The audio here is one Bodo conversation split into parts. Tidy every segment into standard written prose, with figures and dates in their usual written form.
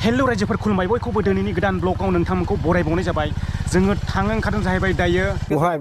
हेल' रायजोफोर खुलुमबाय बयखौबो दिनैनि गोदान ब्लगाव नोंथांमोनखौ बरायबावनाय जाबाय जोङो थांनो ओंखारदों जाहैबाय दायो बहाय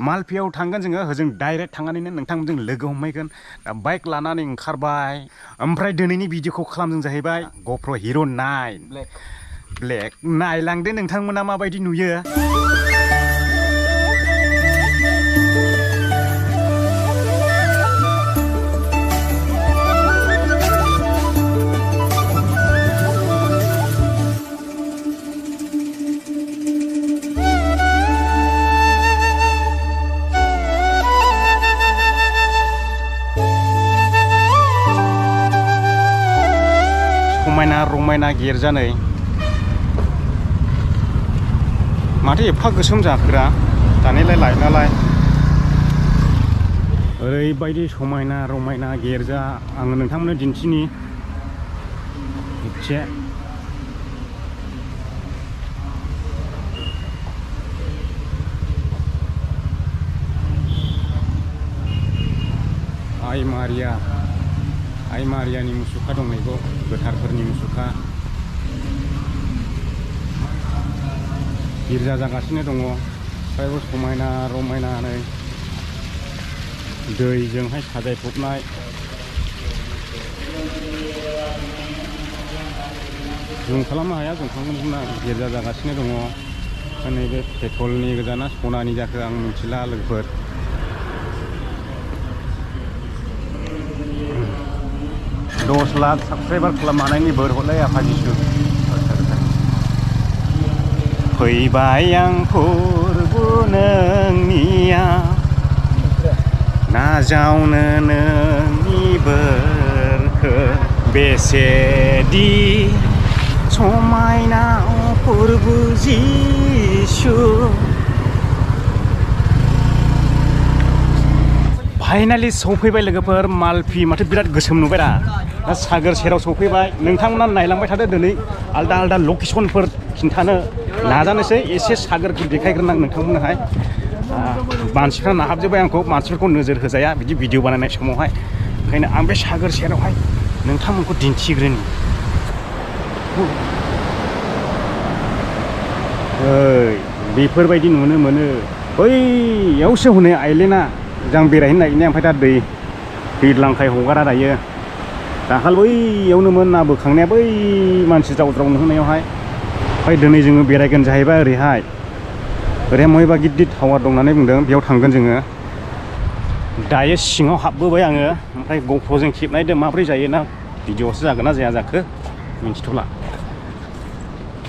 मालफियाव थांगोन जोङो होजों डाइरेक्ट थांनानैनो नोंथांमोनजों लोगो हमहैगोन दा बाइक लानानै ओंखारबाय ओमफ्राय दिनैनि भिडिअखौ खालामदों जाहैबाय GoPro Hero 9 ब्लेक नायलांदो नोंथांमोना माबायदि नुयो समायना रमायना गिर्जानै माथो एफा गोसोम जाखोरा दानिलाय लाइटनालाय ओरैबायदि समायना रमायना गिर्जा आङो नोंथांमोननो दिन्थिनि एसे आइ मारियानि मुसुखा दं नैबो गोथारफोरनि मुसुखा गिर्जा जागासिनो दङ फ्रायबो समायना रमायनानै दैजोंहाय साजायफबनाय जुम खालामनो हाया जों थांगोन गिर्जा जागासिनो दङ नैबे पेट्रलनि गोजाना सनानि जाखो आं मिथिला लोगोफोर 10 लाख साबसक्राइबार खालामनो हानायनि बोर हरलाय आफा जिसु फैबाय आं फोरबो नोंनिया नाजावनो नोंनि बोरखो बेसेदि समायना फोरबो जिसु फाइनालि सौफैबाय लोगोफोर मालफि माथो बिराद गोसोम नुबाय दा सागोर सेराव सौफैबाय नोंथांमोना नायलांबाय थादो दिनै आलदा आलदा लकेसनफोर खिन्थानो नाजानोसै एसे सागोरखौ देखायग्रोनां नोंथांमोननोहाय मानसिफ्रा नाहाबजोब्बाय आंखौ मानसिफोरखौ नोजोर होजाया बिदि भिडिअ बानायनाय समावहाय ओंखायनो आं बे सागोर सेरावहाय नोंथांमोनखौ दिन्थिग्रोनि बेफोरबायदि नुनो मोनो बैयावसो हनै आइलेण्डआ जों बेरायहैनो नागिरनाया ओमफ्राय दा दैज्लांखाय हगारा दायो दाखाल बैयावनोमोन ना बोखांनाया बै मानसि जावज्राव नुहोनायावहाय ओमफ्राय दिनै जोङो बेरायगोन जाहैबाय ओरैहाय मयबा गिदिर टावार दं होननानै बुंदों बेयाव थांगोन जोङो दायो सिङाव हाबबोबाय आङो ओमफ्राय GoProजों खेबनायदो माब्रै जायो ना भिडिअ'सो जागोन ना जाया जाखो मिन्थिथ'ला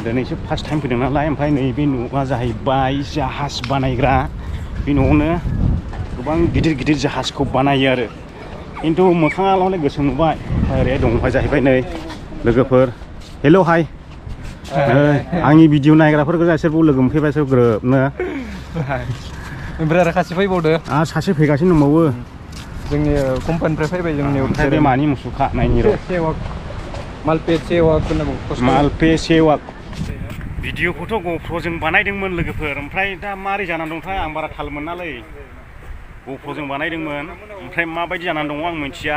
दिनैसो फार्स्ट टाइम फैदों नालाय ओमफ्राय नैबे न'आ जाहैबाय जाहाज बानायग्रा बे न'आवनो गोबां गिदिर जाहाजखौ बानायो आरो खिन्थु मोखाङालाय गोसोम नुबाय ओरैहाय दंफाय जाहैबाय नै लोगोफोर हेल' हाय आंनि भिडिअ नायग्राफोरखौ बिसोरबो लोगो मोनफैबाय सोर ग्रोबनो ओमफ्राय आरो सासे फैबावदो सासे फैगासिनो दंबावो जोंनि कम्पानिनिफ्राय फैबाय जोंनि ओमफ्राय बे मानि मुसुखा नायनि र' मालपे सेवाक होननांगौ मालपे सेवाक भिडिअखौथ' GoProजों बानायदोंमोन लोगोफोर ओमफ्राय दा मारै जानानै दंथाय आं बारा थाल मोनालै GoProजों बानायदोंमोन ओमफ्राय माबायदि जानानै दङ आं मिथिया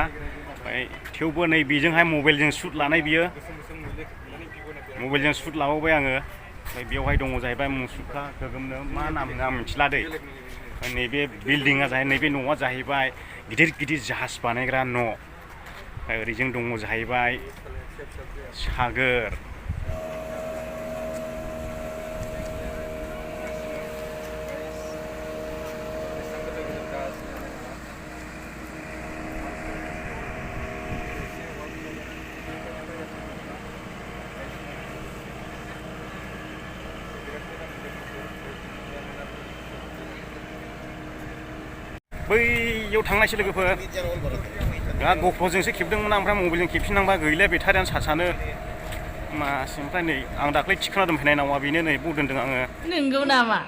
ओमफ्राय थेवबो नै बेजोंहाय मबाइलजों शुट लानाय बियो मबाइलजों शुट लाबावबाय आङो ओमफ्राय बेवहाय दङ जाहैबाय मुसुखा गोगोमनो मा नाम आं मिथिला दै नैबे बिल्डिङा नैबे न'आ जाहैबाय गिदिर जाहाज बानायग्रा न' ओमफ्राय ओरैजों दङ जाहैबाय सागोर बैयाव थांनायसै लोगोफोर दा GoProजोंसो खेबदोंमोन ओमफ्राय मबाइलजों खेबफिननांबा गैला बेटारियानो चार्जआनो मासि ओमफ्राय नै आं दाख्लै थिखोना दोनफैनाय नावा बेनो नै बाव दोनदों आङो नंगौ नामा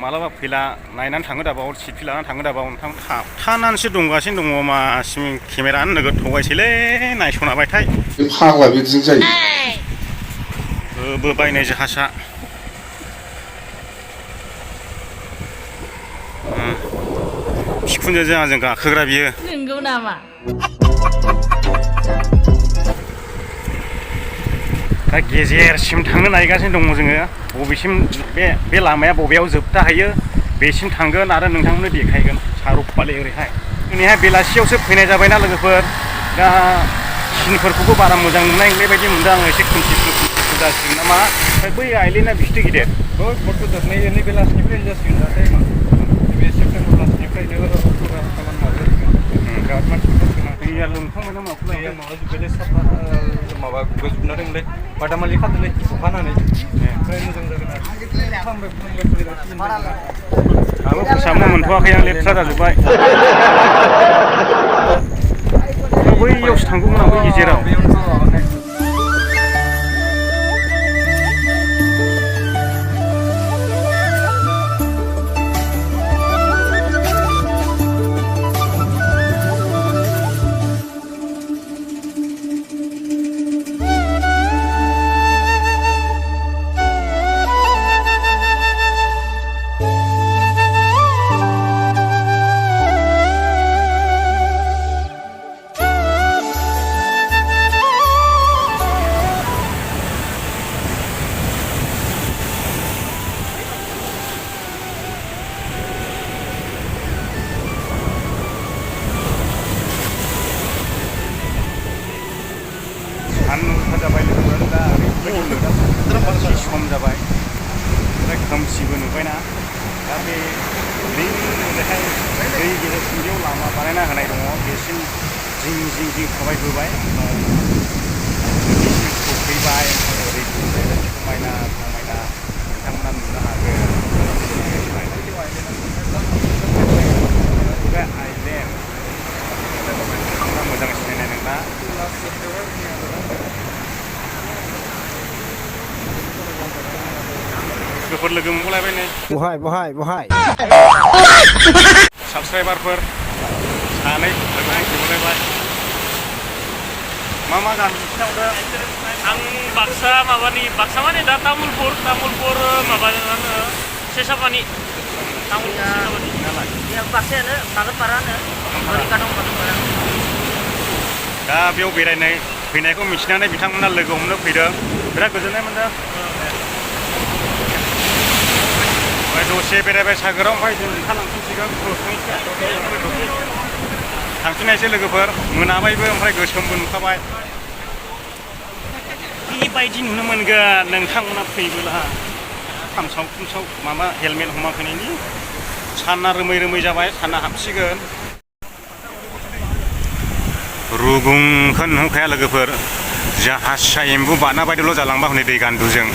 मालाबा फैला नायनानै थाङो दाबाव सिटफि लानानै थाङो दाबाव नोंथां थाबथानानैसो दंगासिनो दङ मासिम केमेरानो नोगोद थगायसैलै नायस'नाबायथाय फाग्ला बिदिजों जायो बायनाय जाहाजा बिखुनजोजों आंजों गाखोग्रा बियो नंगौ नामा दा गेजेरसिम थांनो नागिरगासिनो दङ जोङो बबेसिम बे लामाया बबेयाव जोबथाहैयो बेसिम थांगोन आरो नोंथांमोननो देखायगोन सारुफाले ओरैहाय दिनैहाय बेलासियावसो फैनाय जाबायना लोगोफोर दा सिनफोरखौबो बारा मोजां नुनाय बेबायदि मोनदों आङो एसे खोमसिसु जासिगोन नामा ओमफ्राय बै आइलेण्डआ बिसिथि गिदिर बहुत गिदिर नै बेलासिनिफ्रायनो जासिगोन दा टाइमा बे सेप्तेम्बर लास्टनिफ्रायनो फुरा खामानि मावसिगोन बिराद मानसिफोर फैगोन दैया लोमखांबाय नामा दैया माबाजोब्बायलै साफा माबा गुगाजोबना दंलै बादामालि खादोंलै अखानानै ओमफ्राय मोजां जागोन आरो आंबो फोसाबनो मोनथ'वाखै आं लेथ्रा जाजोब्बाय बैयावसो थांगौमोन आं बै गेजेराव सानदुं जाबाय लोगोफोर दा ओरैबायदि सम जाबाय ओमफ्राय खोमसिबो नुबायना दा बे ओरैहाय दै गेजेरसिम बेयाव लामा बानायना होनाय दङ बेसिम जिं थाबायबोबाय बेसिम सफैबाय ओरै समायना नोंथांमोना नुनो हागोन बे आइलेण्ड मोजां सिनायनाय नोंना लोगोफोर लोगो मोनलायबाय नै बहाय साबसक्राइबारफोर सानै लोगो मोनलायबाय मा गान खिन्थाहरदो आं बाक्सा माने दा तामुलपुर माबा सेसापानि बाक्सायानो बागानपारानो दा बेयाव बेरायनाय फैनायखौ मिथिनानै बिथांमोना लोगो हमनो फैदों बिराद गोजोननाय मोनदों दसे बेरायबाय सागोराव ओमफ्राय जों ओंखारलांफिनसिगोन थांफिननायसै लोगोफोर मोनाबायबो ओमफ्राय गोसोमबो नुखाबाय बेबायदि नुनो मोनगोन नोंथांमोना फैबोला खोमसाव माबा हेलमेट हमाखैनायनि साना रोमै जाबाय साना हाबसिगोन रुगुंखौ नुखाया लोगोफोर जाहाज एम्बु बाना बायदिल' जालांबा हनै दै गान्दुजों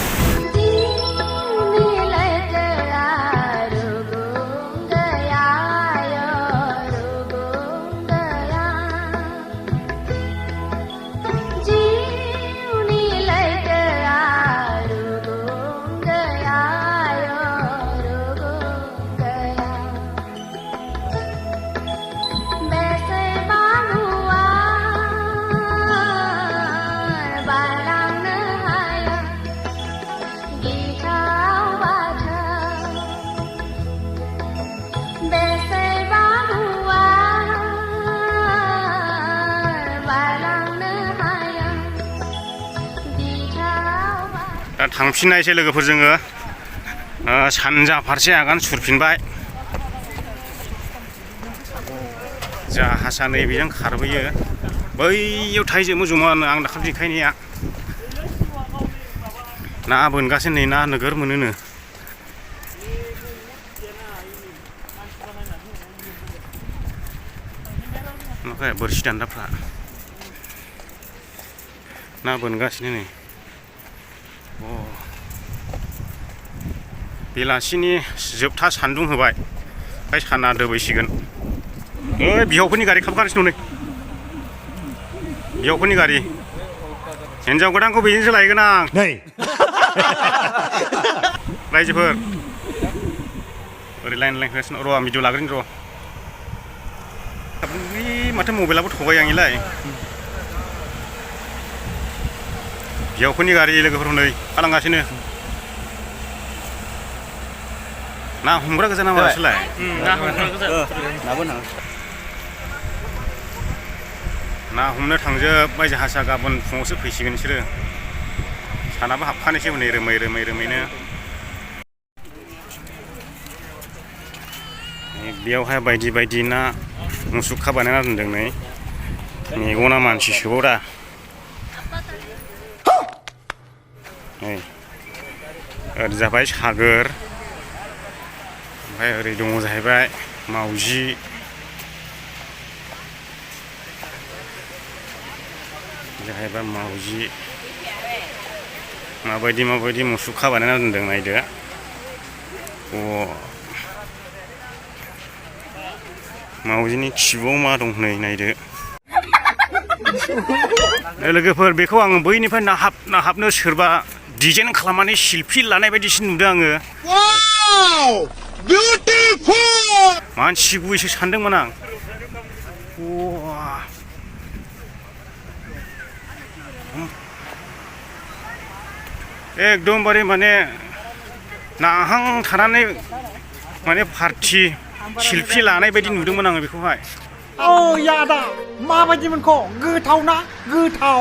दा थांफिननायसै लोगोफोर जोङो सानजा फारसे आगान सुरफिनबाय जाहाजा नैबेजों खारबोयो बैयाव थाइजोबो जमानो आं दाखालि देखायनाया ना बोनगासिनो नै ना नोगोर मोनोनो ओमफ्राय बोरसि दान्दाफ्रा ना बोनगासिनो नै बेलासिनि जोबथा सान्दुं होबाय ओमफ्राय साना दोबैसिगोन बिहावफोरनि गारि खारगासिनो दं नै बिहावफोरनि गारि हिन्जाव गोदानखौ बेजोंसो लायगोन आं नै रायजोफोर ओरै लाइन होगासिनो र' आं भिडिअ लाग्रोनि र' माथो मबाइलाबो थगायो आंनिलाय बिहावफोरनि गारि लोगोफोर नै खालामगासिनो ना हमग्रा गोजा नामा बिसोरलाय ना हमग्रा गोजा ना हमनो थांजोब्बाय जाहाजा गाबोन फुङावसो फैसिगोन बिसोरो सानाबो हाबखानोसै हनै रोमै रोमैनो बेयावहाय बायदि बायदि ना मुसुखा बानायना दोनदों नै मेगना मानसि सोबावरा नै ओरै जाबाय सागोर ओमफ्राय ओरै दङ जाहैबाय मावजि जाहैबाय मावजि माबायदि मुसुखा बानायना दोनदों नायदो मावजिनि खिबुआव मा दं नै नायदो लोगोफोर बेखौ आङो बैनिफ्राय नाहाबनो सोरबा डिजाइन खालामनानै सेलफि लानाय बायदिसो नुदों आङो मानसि गुबैसो सानदोंमोन आं एकदमबारे माने नाहां थानानै माने पार्टि सेलफि लानाय बायदि नुदोंमोन आङो बेखौहाय यादा माबायदिमोनख' गोथाव ना गोथाव